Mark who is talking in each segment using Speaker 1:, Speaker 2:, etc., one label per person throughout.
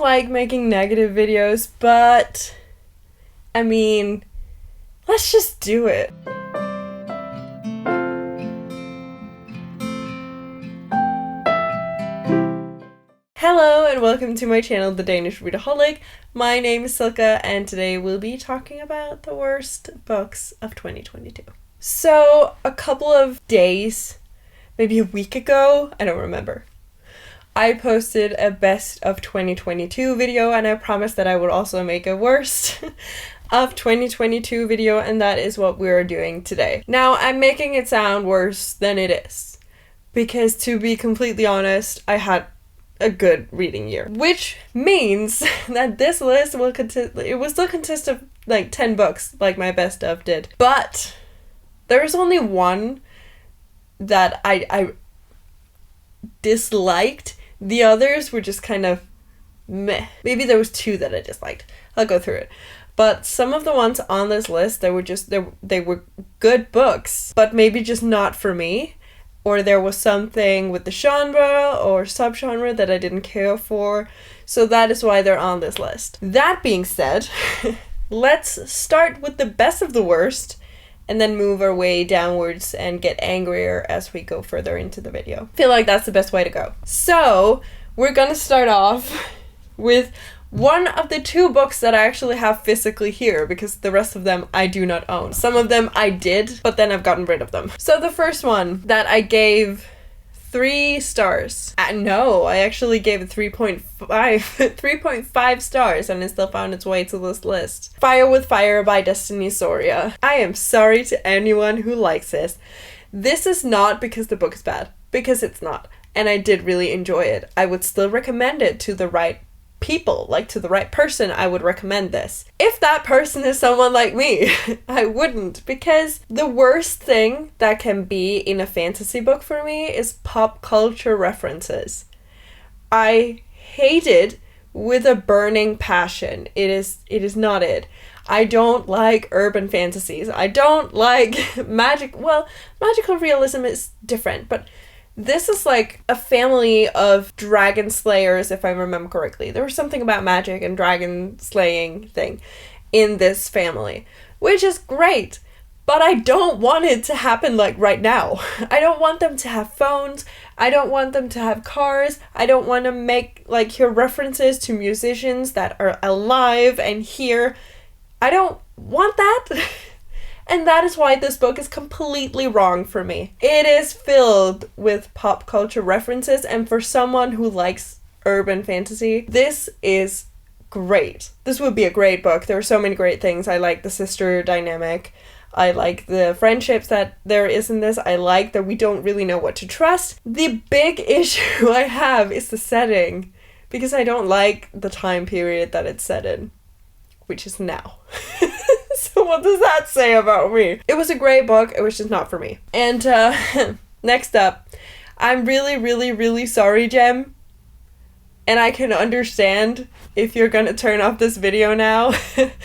Speaker 1: like making negative videos, but I mean, let's just do it. Hello and welcome to my channel, The Danish Readaholic. My name is Silke and today we'll be talking about the worst books of 2022. So a couple of days, maybe a week ago, I don't remember, I posted a best of 2022 video and I promised that I would also make a worst of 2022 video, and that is what we're doing today. Now I'm making it sound worse than it is because, to be completely honest, I had a good reading year, which means that this list will still consist of like 10 books like my best of did, but there's only one that I disliked. The others were just kind of meh. Maybe there was two that I disliked. I'll go through it. But some of the ones on this list, they were good books, but maybe just not for me. Or there was something with the genre or subgenre that I didn't care for. So that is why they're on this list. That being said, let's start with the best of the worst and then move our way downwards and get angrier as we go further into the video. I feel like that's the best way to go. So we're gonna start off with one of the two books that I actually have physically here, because the rest of them I do not own. Some of them I did, but then I've gotten rid of them. So the first one that I gave 3 stars. No, I actually gave it 3.5 stars, and it still found its way to this list. Fire with Fire by Destiny Soria. I am sorry to anyone who likes this. This is not because the book is bad, because it's not. And I did really enjoy it. I would still recommend it to the right people, like to the right person. I would recommend this. If that person is someone like me, I wouldn't, because the worst thing that can be in a fantasy book for me is pop culture references. I hate it with a burning passion. It is not it. I don't like urban fantasies. I don't like magical realism is different, but this is like a family of dragon slayers, if I remember correctly. There was something about magic and dragon slaying thing in this family, which is great, but I don't want it to happen like right now. I don't want them to have phones. I don't want them to have cars. I don't want to hear references to musicians that are alive and here. I don't want that. And that is why this book is completely wrong for me. It is filled with pop culture references, and for someone who likes urban fantasy, this is great. This would be a great book. There are so many great things. I like the sister dynamic. I like the friendships that there is in this. I like that we don't really know what to trust. The big issue I have is the setting, because I don't like the time period that it's set in, which is now. So what does that say about me? It was a great book, it was just not for me. And next up, I'm really, really, really sorry, Jem. And I can understand if you're gonna turn off this video now,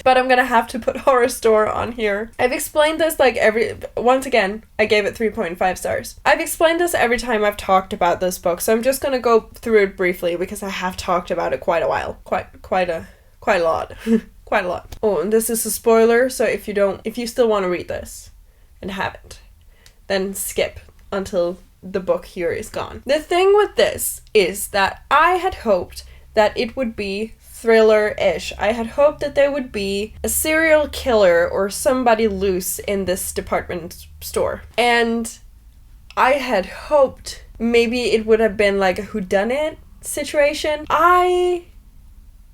Speaker 1: but I'm gonna have to put Horror Store on here. I've explained this once again, I gave it 3.5 stars. I've explained this every time I've talked about this book, so I'm just gonna go through it briefly because I have talked about it quite a while. Quite a lot. Quite a lot. Oh, and this is a spoiler, so if you still want to read this and haven't, then skip until the book here is gone. The thing with this is that I had hoped that it would be thriller-ish. I had hoped that there would be a serial killer or somebody loose in this department store. And I had hoped maybe it would have been like a whodunit situation. I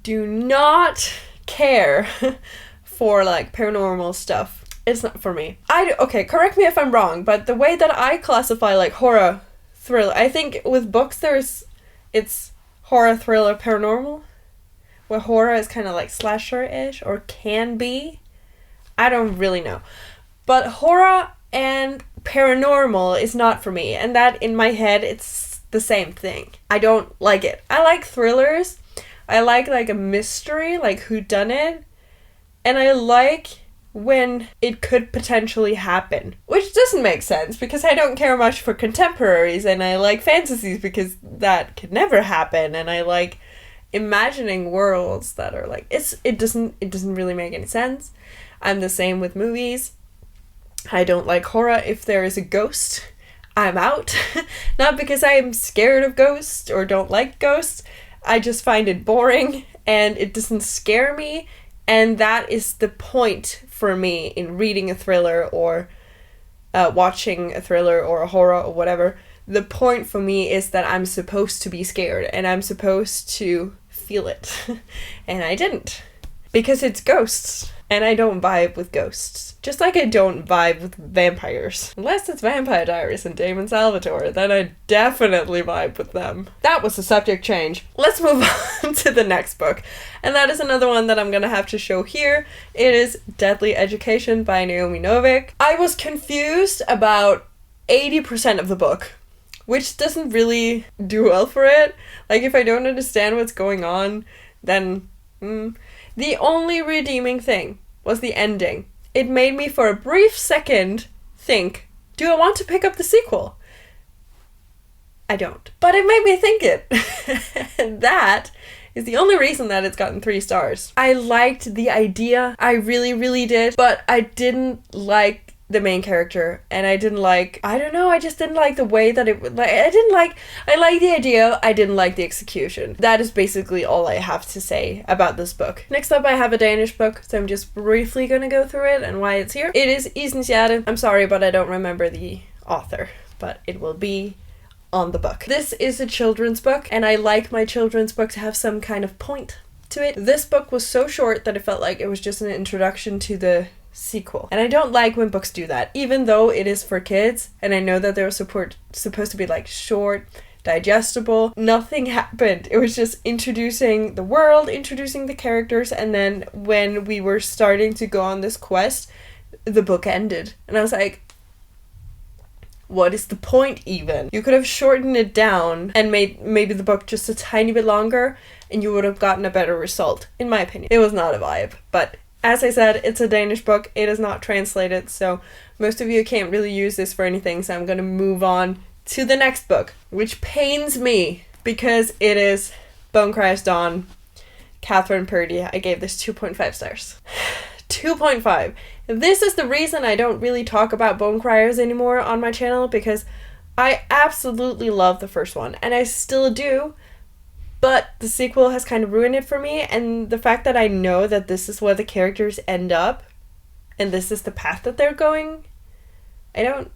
Speaker 1: do not care for like paranormal stuff. It's not for me. Okay, correct me if I'm wrong, but the way that I classify like horror, thriller, I think with books it's horror, thriller, paranormal, where horror is kind of like slasher-ish, or can be. I don't really know. But horror and paranormal is not for me, and that in my head it's the same thing. I don't like it. I like thrillers. I like a mystery, like whodunit, and I like when it could potentially happen, which doesn't make sense because I don't care much for contemporaries, and I like fantasies because that could never happen, and I like imagining worlds that are like, it doesn't really make any sense. I'm the same with movies. I don't like horror. If there is a ghost, I'm out. Not because I'm scared of ghosts or don't like ghosts. I just find it boring and it doesn't scare me. And that is the point for me in reading a thriller or watching a thriller or a horror or whatever. The point for me is that I'm supposed to be scared and I'm supposed to feel it. And I didn't. Because it's ghosts. And I don't vibe with ghosts. Just like I don't vibe with vampires. Unless it's Vampire Diaries and Damon Salvatore, then I definitely vibe with them. That was the subject change. Let's move on to the next book. And that is another one that I'm gonna have to show here. It is Deadly Education by Naomi Novik. I was confused about 80% of the book, which doesn't really do well for it. Like, if I don't understand what's going on, then the only redeeming thing was the ending. It made me for a brief second think, do I want to pick up the sequel? I don't. But it made me think it. And that is the only reason that it's gotten 3 stars. I liked the idea. I really, really did. But I didn't like the main character, and I just didn't like the way that it would, like, I like the idea, I didn't like the execution. That is basically all I have to say about this book. Next up, I have a Danish book, so I'm just briefly gonna go through it and why it's here. It is Isens Hjerte. I'm sorry, but I don't remember the author, but it will be on the book. This is a children's book, and I like my children's book to have some kind of point to it. This book was so short that it felt like it was just an introduction to the sequel. And I don't like when books do that, even though it is for kids, and I know that they're supposed to be like short, digestible. Nothing happened. It was just introducing the world, introducing the characters, and then when we were starting to go on this quest, the book ended. And I was like, what is the point even? You could have shortened it down and made maybe the book just a tiny bit longer, and you would have gotten a better result, in my opinion. It was not a vibe, but as I said, it's a Danish book. It is not translated, so most of you can't really use this for anything, so I'm going to move on to the next book, which pains me because it is Bone Cries Dawn, Catherine Purdy. I gave this 2.5 stars. 2.5. This is the reason I don't really talk about Bone Criers anymore on my channel, because I absolutely love the first one, and I still do. But the sequel has kind of ruined it for me, and the fact that I know that this is where the characters end up, and this is the path that they're going, I don't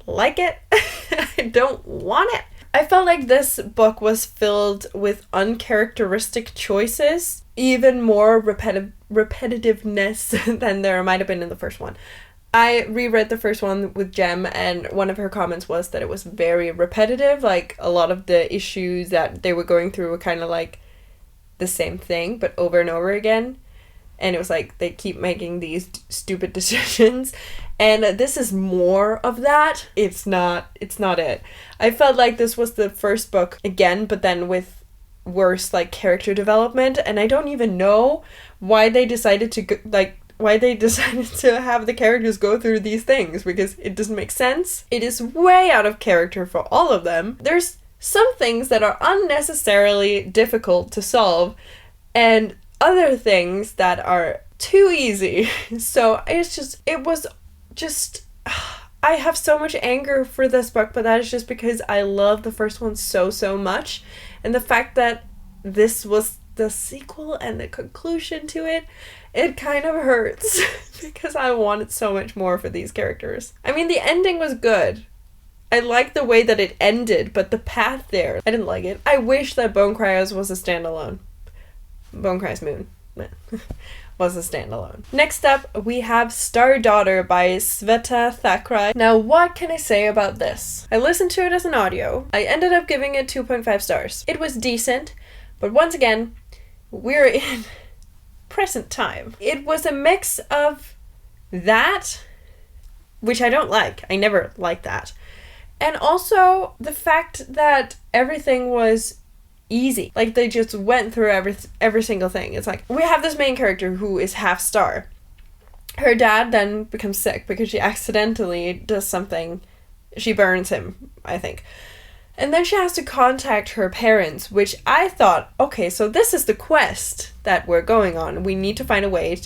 Speaker 1: like it. I don't want it. I felt like this book was filled with uncharacteristic choices, even more repetitiveness than there might have been in the first one. I reread the first one with Jem, and one of her comments was that it was very repetitive. Like, a lot of the issues that they were going through were kind of like the same thing, but over and over again. And it was like they keep making these stupid decisions. And this is more of that. It's not it. I felt like this was the first book again, but then with worse like character development. And I don't even know why they decided to have the characters go through these things, because it doesn't make sense. It is way out of character for all of them. There's some things that are unnecessarily difficult to solve, and other things that are too easy. So it was just I have so much anger for this book, but that is just because I love the first one so much, and the fact that this was the sequel and the conclusion to it, it kind of hurts because I wanted so much more for these characters. I mean, the ending was good. I liked the way that it ended, but the path there, I didn't like it. I wish that Bone Criers was a standalone. Bone Cries Moon was a standalone. Next up, we have Star Daughter by Sveta Thakray. Now, what can I say about this? I listened to it as an audio. I ended up giving it 2.5 stars. It was decent, but once again, we're in present time. It was a mix of that, which I don't like. I never liked that. And also the fact that everything was easy. Like, they just went through every single thing. It's like, we have this main character who is half star. Her dad then becomes sick because she accidentally does something. She burns him, I think. And then she has to contact her parents, which I thought, okay, so this is the quest that we're going on. We need to find a way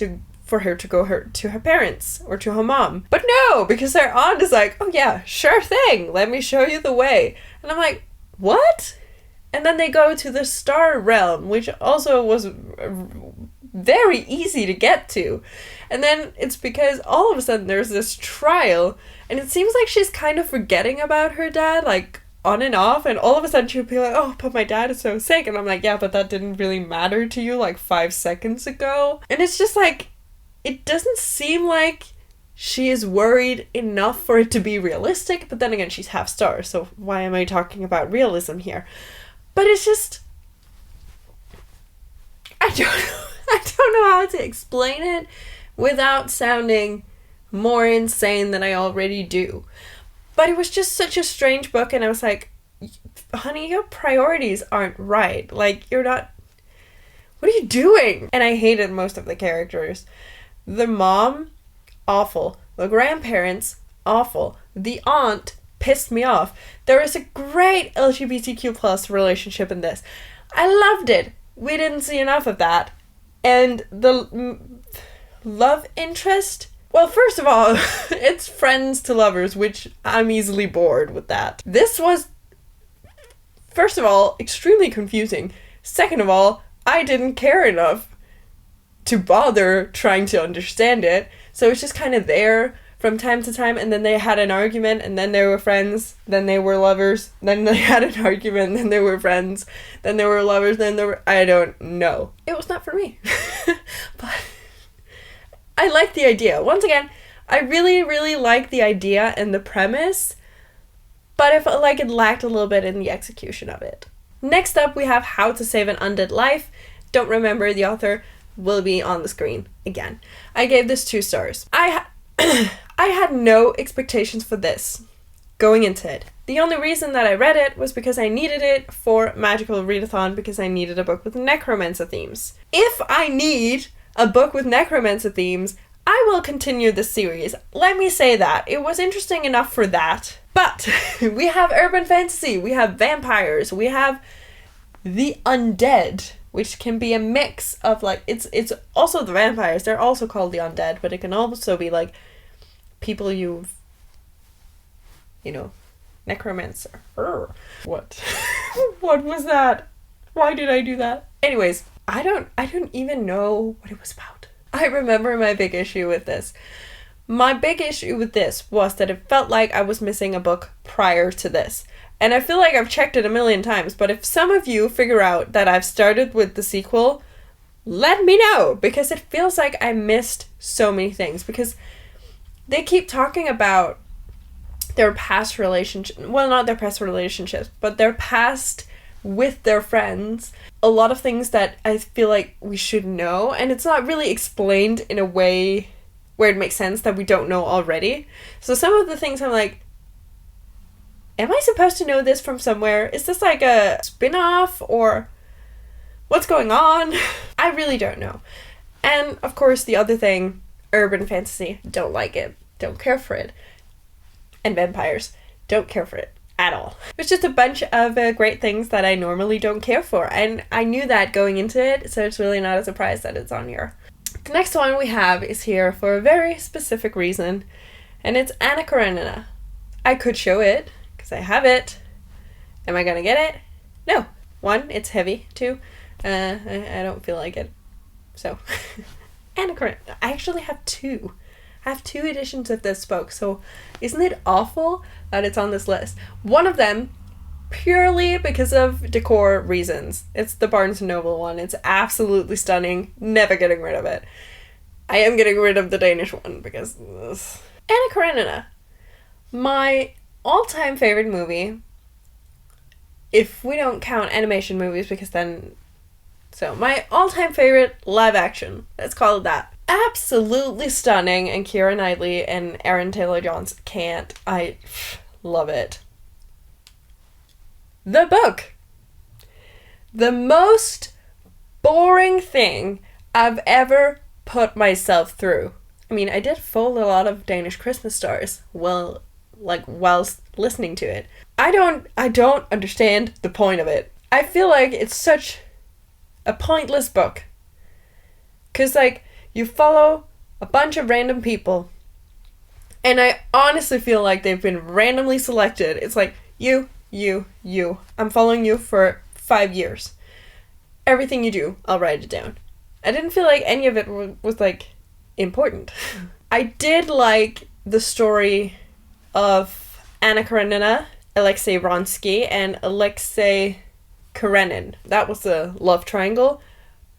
Speaker 1: for her to go to her parents or to her mom. But no, because their aunt is like, oh yeah, sure thing. Let me show you the way. And I'm like, what? And then they go to the Star Realm, which also was very easy to get to. And then it's because all of a sudden there's this trial, and it seems like she's kind of forgetting about her dad, like on and off, and all of a sudden she'll be like, oh, but my dad is so sick. And I'm like, yeah, but that didn't really matter to you like 5 seconds ago. And it's just like, it doesn't seem like she is worried enough for it to be realistic, but then again, she's half star, so why am I talking about realism here? But it's just, I don't know how to explain it without sounding more insane than I already do. But it was just such a strange book, and I was like, honey, your priorities aren't right. Like, you're not, what are you doing? And I hated most of the characters. The mom, awful. The grandparents, awful. The aunt pissed me off. There is a great LGBTQ plus relationship in this. I loved it. We didn't see enough of that. And the love interest, well, first of all, it's friends to lovers, which I'm easily bored with that. This was, first of all, extremely confusing. Second of all, I didn't care enough to bother trying to understand it. So it's just kind of there from time to time, and then they had an argument, and then they were friends, then they were lovers, then they had an argument, then they were friends, then they were lovers, then they were, I don't know. It was not for me. But I like the idea. Once again, I really, really like the idea and the premise, but I felt like it lacked a little bit in the execution of it. Next up, we have How to Save an Undead Life. Don't remember the author, will be on the screen again. I gave this 2 stars. I had no expectations for this going into it. The only reason that I read it was because I needed it for Magical Readathon, because I needed a book with necromancer themes. If I need a book with necromancer themes, I will continue this series. Let me say that. It was interesting enough for that. But we have urban fantasy, we have vampires, we have the undead, which can be a mix of like, it's also the vampires, they're also called the undead, but it can also be like people you know, necromancer. What? What was that? Why did I do that? Anyways, I don't even know what it was about. I remember my big issue with this. My big issue with this was that it felt like I was missing a book prior to this. And I feel like I've checked it a million times, but if some of you figure out that I've started with the sequel, let me know, because it feels like I missed so many things, because they keep talking about their past relationship, well, not their past relationships, but their past with their friends. A lot of things that I feel like we should know, and it's not really explained in a way where it makes sense that we don't know already. So some of the things I'm like, am I supposed to know this from somewhere? Is this like a spin-off, or what's going on? I really don't know. And of course the other thing, urban fantasy, don't like it, don't care for it. And vampires, don't care for it at all. It's just a bunch of great things that I normally don't care for, and I knew that going into it, so it's really not a surprise that it's on here. The next one we have is here for a very specific reason, and it's Anna Karenina. I could show it, because I have it. Am I gonna get it? No. 1, it's heavy. 2, I don't feel like it. So, Anna Karenina. I actually have 2. I have 2 editions of this book, so isn't it awful that it's on this list? One of them, purely because of decor reasons. It's the Barnes & Noble one. It's absolutely stunning. Never getting rid of it. I am getting rid of the Danish one because Anna Karenina. My all-time favorite movie, if we don't count animation movies, because then, so my all-time favorite live action, let's call it that. Absolutely stunning, and Keira Knightley and Aaron Taylor-Johnson can't. I love it. The book. The most boring thing I've ever put myself through. I mean, I did fold a lot of Danish Christmas stars whilst listening to it. I don't understand the point of it. I feel like it's such a pointless book. 'Cause, like, you follow a bunch of random people, and I honestly feel like they've been randomly selected. It's like, you. I'm following you for 5 years. Everything you do, I'll write it down. I didn't feel like any of it was like, important. I did like the story of Anna Karenina, Alexei Vronsky, and Alexei Karenin. That was the love triangle.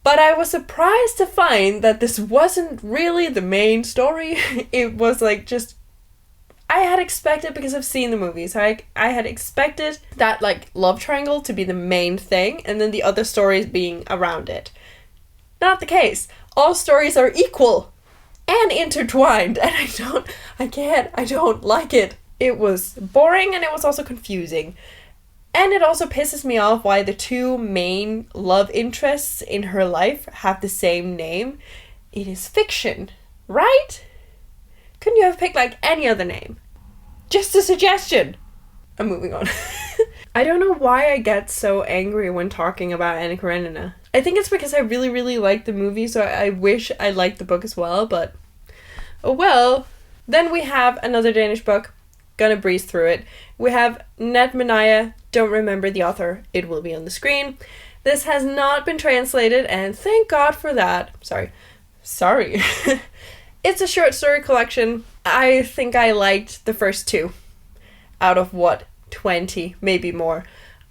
Speaker 1: But I was surprised to find that this wasn't really the main story. It was like just... I had expected, because I've seen the movies, I had expected that like love triangle to be the main thing and then the other stories being around it. Not the case. All stories are equal and intertwined, and I don't like it. It was boring, and it was also confusing. And it also pisses me off why the two main love interests in her life have the same name. It is fiction, right? Couldn't you have picked like any other name? Just a suggestion. I'm moving on. I don't know why I get so angry when talking about Anna Karenina. I think it's because I really, really like the movie, so I wish I liked the book as well, but oh well. Then we have another Danish book. Gonna breeze through it. We have Ned Manaya. Don't remember the author. It will be on the screen. This has not been translated, and thank God for that. Sorry. It's a short story collection. I think I liked the first 2 out of 20, maybe more.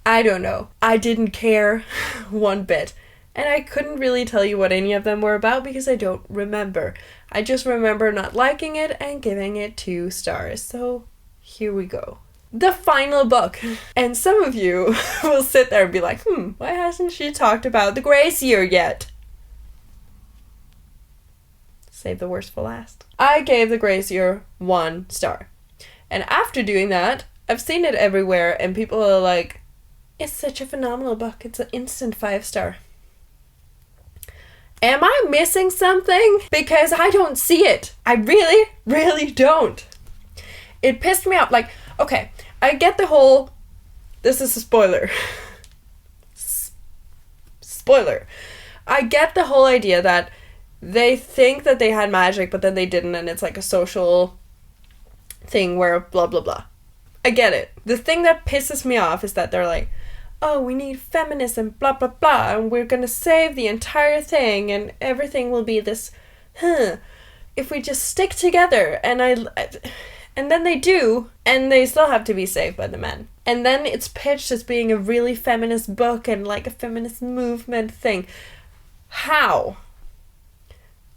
Speaker 1: I don't know. I didn't care one bit. And I couldn't really tell you what any of them were about because I don't remember. I just remember not liking it and giving it 2 stars. So here we go. The final book. And some of you will sit there and be like, why hasn't she talked about the Grace Year yet? Save the worst for last. I gave the Grace Year 1 star. And after doing that, I've seen it everywhere and people are like, it's such a phenomenal book. It's an instant 5 star. Am I missing something? Because I don't see it. I really, really don't. It pissed me off. Like, okay, I get the whole... This is a spoiler. Spoiler. I get the whole idea that they think that they had magic, but then they didn't, and it's like a social thing where blah, blah, blah. I get it. The thing that pisses me off is that they're like, oh, we need feminism, blah, blah, blah, and we're gonna save the entire thing, and everything will be this, if we just stick together, and then they do, and they still have to be saved by the men. And then it's pitched as being a really feminist book, and like a feminist movement thing. How?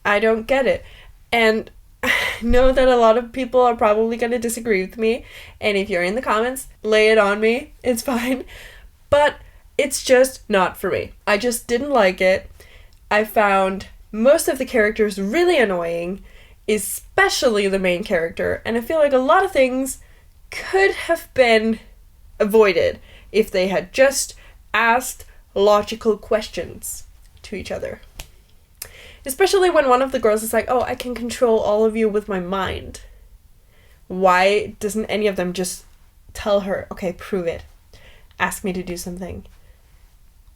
Speaker 1: I don't get it. And I know that a lot of people are probably gonna disagree with me, and if you're in the comments, lay it on me, it's fine. But it's just not for me. I just didn't like it. I found most of the characters really annoying, especially the main character, and I feel like a lot of things could have been avoided if they had just asked logical questions to each other. Especially when one of the girls is like, oh, I can control all of you with my mind. Why doesn't any of them just tell her, okay, prove it. Ask me to do something.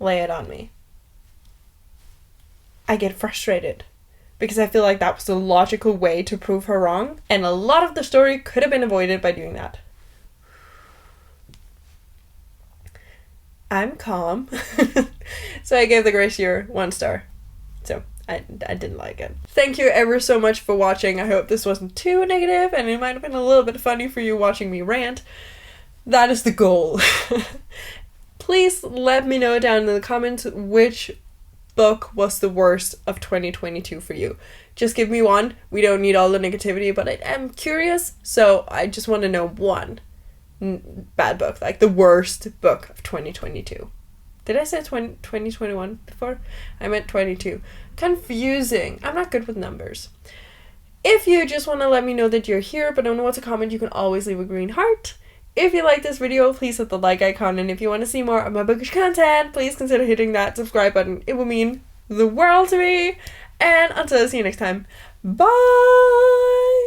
Speaker 1: Lay it on me. I get frustrated because I feel like that was the logical way to prove her wrong, and a lot of the story could have been avoided by doing that. I'm calm. So I gave the Grace Year 1 star. So I didn't like it. Thank you ever so much for watching. I hope this wasn't too negative, and it might have been a little bit funny for you watching me rant. That is the goal. Please let me know down in the comments which book was the worst of 2022 for you. Just give me one. We don't need all the negativity, but I am curious, so I just want to know one bad book, like the worst book of 2022. Did I say 2021 before? I meant 22. Confusing. I'm not good with numbers. If you just want to let me know that you're here but don't know what to comment, you can always leave a green heart. If you like this video, please hit the like icon, and if you want to see more of my bookish content, please consider hitting that subscribe button. It will mean the world to me. And until I see you next time, bye!